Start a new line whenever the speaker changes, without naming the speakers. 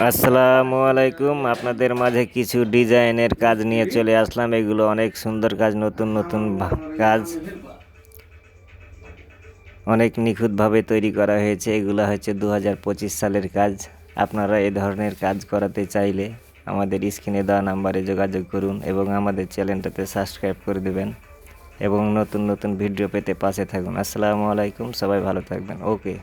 আসসালামু আলাইকুম, আপনাদের মাঝে কিছু ডিজাইনের কাজ নিয়ে চলে আসলাম। এগুলো অনেক সুন্দর কাজ, নতুন নতুন কাজ, অনেক নিখুঁতভাবে তৈরি করা হয়েছে। এগুলো হচ্ছে 2025 সালের কাজ। আপনারা এই ধরনের কাজ করাতে চাইলে আমাদের স্ক্রিনে দেওয়া নাম্বারে যোগাযোগ করুন এবং আমাদের চ্যানেলটাতে সাবস্ক্রাইব করে দেবেন এবং নতুন নতুন ভিডিও পেতে পাশে থাকুন। আসসালামু আলাইকুম, সবাই ভালো থাকবেন। ওকে।